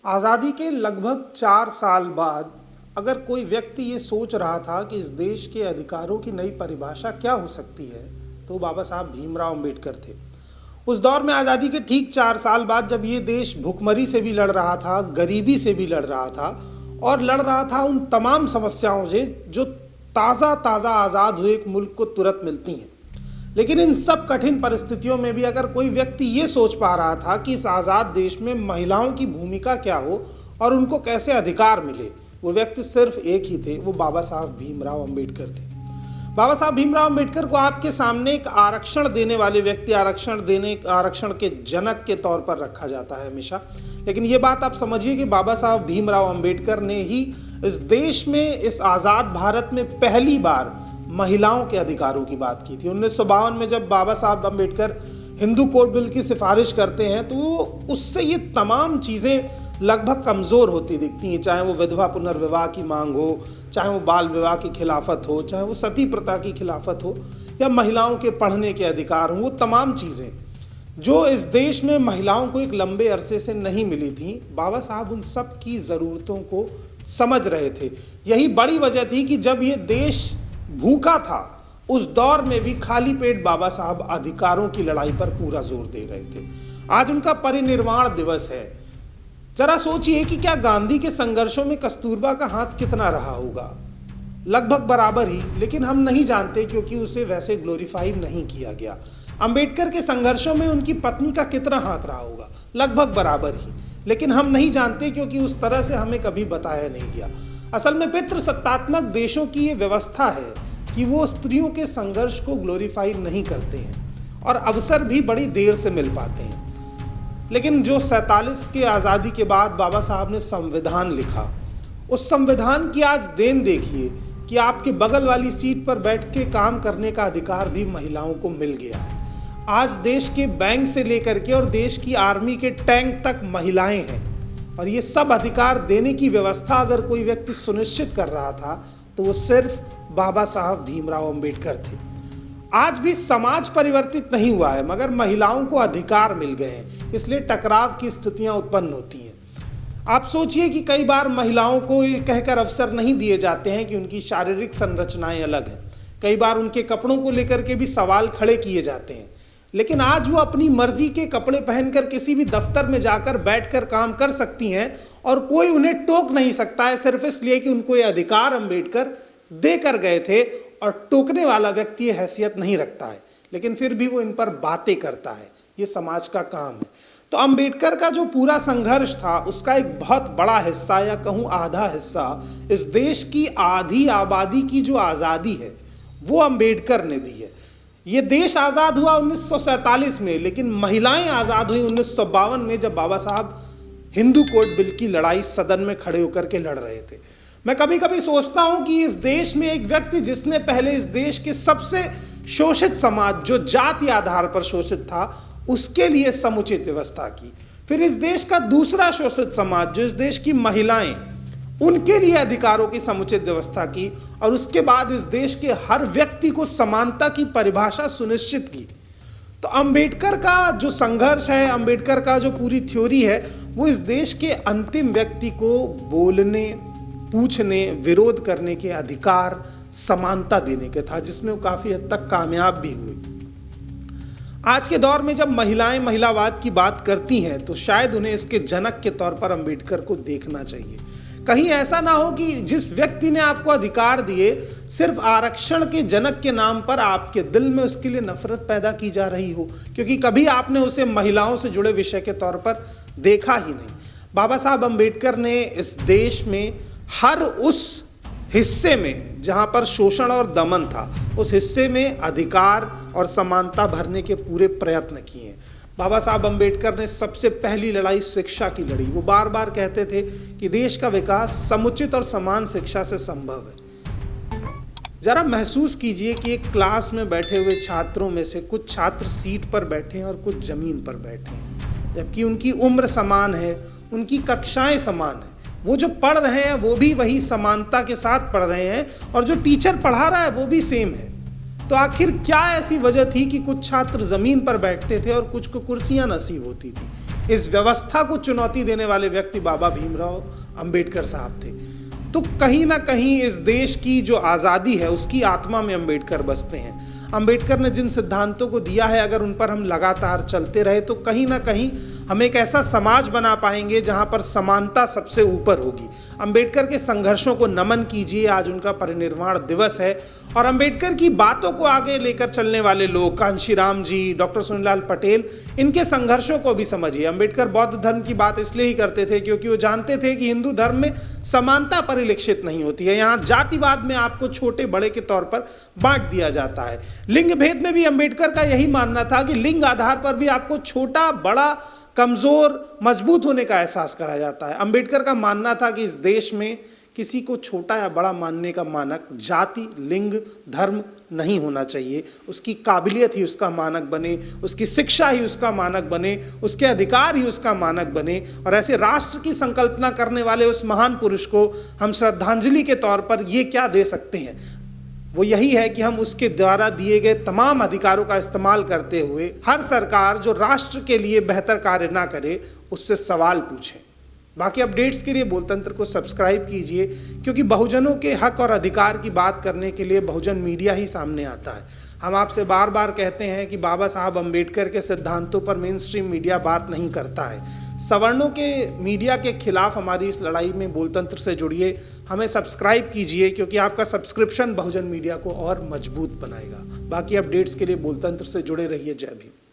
आज़ादी के लगभग 4 साल बाद अगर कोई व्यक्ति ये सोच रहा था कि इस देश के अधिकारों की नई परिभाषा क्या हो सकती है, तो बाबा साहब भीमराव अंबेडकर थे। उस दौर में आज़ादी के ठीक 4 साल बाद जब ये देश भुखमरी से भी लड़ रहा था, गरीबी से भी लड़ रहा था और लड़ रहा था उन तमाम समस्याओं से जो ताज़ा ताज़ा आज़ाद हुए एक मुल्क को तुरंत मिलती हैं। लेकिन इन सब कठिन परिस्थितियों में भी अगर कोई व्यक्ति ये सोच पा रहा था कि इस आज़ाद देश में महिलाओं की भूमिका क्या हो और उनको कैसे अधिकार मिले, वो व्यक्ति सिर्फ एक ही थे, वो बाबा साहब भीमराव अंबेडकर थे। बाबा साहब भीमराव अंबेडकर को आपके सामने एक आरक्षण देने वाले व्यक्ति, आरक्षण के जनक के तौर पर रखा जाता है हमेशा। लेकिन ये बात आप समझिए कि बाबा साहब भीमराव अंबेडकर ने ही इस देश में, इस आज़ाद भारत में पहली बार महिलाओं के अधिकारों की बात की थी। 1952 में जब बाबा साहब अंबेडकर हिंदू कोड बिल की सिफारिश करते हैं तो उससे ये तमाम चीज़ें लगभग कमज़ोर होती दिखती हैं, चाहे वो विधवा पुनर्विवाह की मांग हो, चाहे वो बाल विवाह की खिलाफत हो, चाहे वो सती प्रथा की खिलाफत हो या महिलाओं के पढ़ने के अधिकार हों। वो तमाम चीज़ें जो इस देश में महिलाओं को एक लंबे अरसे से नहीं मिली थी, बाबा साहब उन सब की ज़रूरतों को समझ रहे थे। यही बड़ी वजह थी कि जब ये देश भूखा था उस दौर में भी खाली पेट बाबा साहब अधिकारों की लड़ाई पर पूरा जोर दे रहे थे। आज उनका परिनिर्वाण दिवस है। जरा सोचिए कि क्या गांधी के संघर्षों में कस्तूरबा का हाथ कितना रहा होगा? लगभग बराबर ही, लेकिन हम नहीं जानते क्योंकि उसे वैसे ग्लोरीफाई नहीं किया गया। अंबेडकर के संघर्षों में उनकी पत्नी का कितना हाथ रहा होगा? लगभग बराबर ही, लेकिन हम नहीं जानते क्योंकि उस तरह से हमें कभी बताया नहीं गया। असल में पितृसत्तात्मक देशों की ये व्यवस्था है कि वो स्त्रियों के संघर्ष को ग्लोरीफाई नहीं करते हैं और अवसर भी बड़ी देर से मिल पाते हैं। लेकिन जो 47 के आज़ादी के बाद बाबा साहब ने संविधान लिखा, उस संविधान की आज देन देखिए कि आपके बगल वाली सीट पर बैठ के काम करने का अधिकार भी महिलाओं को मिल गया है। आज देश के बैंक से लेकर के और देश की आर्मी के टैंक तक महिलाएं हैं और ये सब अधिकार देने की व्यवस्था अगर कोई व्यक्ति सुनिश्चित कर रहा था तो वो सिर्फ बाबा साहब भीमराव अंबेडकर थे। आज भी समाज परिवर्तित नहीं हुआ है मगर महिलाओं को अधिकार मिल गए हैं, इसलिए टकराव की स्थितियां उत्पन्न होती हैं। आप सोचिए कि कई बार महिलाओं को ये कहकर अवसर नहीं दिए जाते हैं कि उनकी शारीरिक संरचनाएं अलग हैं। कई बार उनके कपड़ों को लेकर के भी सवाल खड़े किए जाते हैं, लेकिन आज वो अपनी मर्जी के कपड़े पहनकर किसी भी दफ्तर में जाकर बैठकर काम कर सकती हैं और कोई उन्हें टोक नहीं सकता है, सिर्फ इसलिए कि उनको ये अधिकार अंबेडकर देकर गए थे और टोकने वाला व्यक्ति ये हैसियत नहीं रखता है, लेकिन फिर भी वो इन पर बातें करता है। ये समाज का काम है। तो अंबेडकर का जो पूरा संघर्ष था उसका एक बहुत बड़ा हिस्सा या कहूँ आधा हिस्सा इस देश की आधी आबादी की जो आज़ादी है वो अंबेडकर ने दी है। ये देश आज़ाद हुआ 1947 में, लेकिन महिलाएं आज़ाद हुई 1952 में जब बाबा साहब हिंदू कोड बिल की लड़ाई सदन में खड़े होकर के लड़ रहे थे। मैं कभी कभी सोचता हूं कि इस देश में एक व्यक्ति जिसने पहले इस देश के सबसे शोषित समाज, जो जाति आधार पर शोषित था, उसके लिए समुचित व्यवस्था की, फिर इस देश का दूसरा शोषित समाज जो इस देश की महिलाएं, उनके लिए अधिकारों की समुचित व्यवस्था की और उसके बाद इस देश के हर व्यक्ति को समानता की परिभाषा सुनिश्चित की। तो अंबेडकर का जो संघर्ष है, अंबेडकर का जो पूरी थ्योरी है, वो इस देश के अंतिम व्यक्ति को बोलने, पूछने, विरोध करने के अधिकार, समानता देने के था, जिसमें वो काफी हद तक कामयाब भी हुए। आज के दौर में जब महिलाएं महिलावाद की बात करती हैं तो शायद उन्हें इसके जनक के तौर पर अंबेडकर को देखना चाहिए। कहीं ऐसा ना हो कि जिस व्यक्ति ने आपको अधिकार दिए, सिर्फ आरक्षण के जनक के नाम पर आपके दिल में उसके लिए नफरत पैदा की जा रही हो, क्योंकि कभी आपने उसे महिलाओं से जुड़े विषय के तौर पर देखा ही नहीं। बाबा साहब अंबेडकर ने इस देश में हर उस हिस्से में जहां पर शोषण और दमन था, उस हिस्से में अधिकार और समानता भरने के पूरे प्रयत्न किए हैं। बाबा साहब अंबेडकर ने सबसे पहली लड़ाई शिक्षा की लड़ी। वो बार बार कहते थे कि देश का विकास समुचित और समान शिक्षा से संभव है। जरा महसूस कीजिए कि एक क्लास में बैठे हुए छात्रों में से कुछ छात्र सीट पर बैठे हैं और कुछ जमीन पर बैठे हैं, जबकि उनकी उम्र समान है, उनकी कक्षाएं समान है। वो जो पढ़ रहे हैं वो भी वही समानता के साथ पढ़ रहे हैं और जो टीचर पढ़ा रहा है वो भी सेम है। तो आखिर क्या ऐसी वजह थी कि कुछ छात्र जमीन पर बैठते थे और कुछ को कुर्सियां नसीब होती थी? इस व्यवस्था को चुनौती देने वाले व्यक्ति बाबा भीमराव अंबेडकर साहब थे। तो कहीं ना कहीं इस देश की जो आज़ादी है उसकी आत्मा में अंबेडकर बसते हैं। अंबेडकर ने जिन सिद्धांतों को दिया है, अगर उन पर हम लगातार चलते रहे तो कहीं ना कहीं हम एक ऐसा समाज बना पाएंगे जहां पर समानता सबसे ऊपर होगी। अंबेडकर के संघर्षों को नमन कीजिए, आज उनका परिनिर्वाण दिवस है। और अंबेडकर की बातों को आगे लेकर चलने वाले लोग, कांशीराम जी, डॉक्टर सुनीलाल पटेल, इनके संघर्षों को भी समझिए। अंबेडकर बौद्ध धर्म की बात इसलिए ही करते थे क्योंकि वो जानते थे कि हिंदू धर्म में समानता परिलक्षित नहीं होती है। यहाँ जातिवाद में आपको छोटे बड़े के तौर पर बांट दिया जाता है। लिंग भेद में भी अंबेडकर का यही मानना था कि लिंग आधार पर भी आपको छोटा बड़ा, कमजोर मजबूत होने का एहसास कराया जाता है। अंबेडकर का मानना था कि इस देश में किसी को छोटा या बड़ा मानने का मानक जाति, लिंग, धर्म नहीं होना चाहिए। उसकी काबिलियत ही उसका मानक बने, उसकी शिक्षा ही उसका मानक बने, उसके अधिकार ही उसका मानक बने। और ऐसे राष्ट्र की संकल्पना करने वाले उस महान पुरुष को हम श्रद्धांजलि के तौर पर ये क्या दे सकते हैं, वो यही है कि हम उसके द्वारा दिए गए तमाम अधिकारों का इस्तेमाल करते हुए हर सरकार जो राष्ट्र के लिए बेहतर कार्य ना करे उससे सवाल पूछें। बाकी अपडेट्स के लिए बोलतंत्र को सब्सक्राइब कीजिए, क्योंकि बहुजनों के हक और अधिकार की बात करने के लिए बहुजन मीडिया ही सामने आता है। हम आपसे बार बार कहते हैं कि बाबा साहब अंबेडकर के सिद्धांतों पर मेन स्ट्रीम मीडिया बात नहीं करता है। सवर्णों के मीडिया के खिलाफ हमारी इस लड़ाई में बोलतंत्र से जुड़िए, हमें सब्सक्राइब कीजिए, क्योंकि आपका सब्सक्रिप्शन बहुजन मीडिया को और मजबूत बनाएगा। बाकी अपडेट्स के लिए बोलतंत्र से जुड़े रहिए। जय भीम।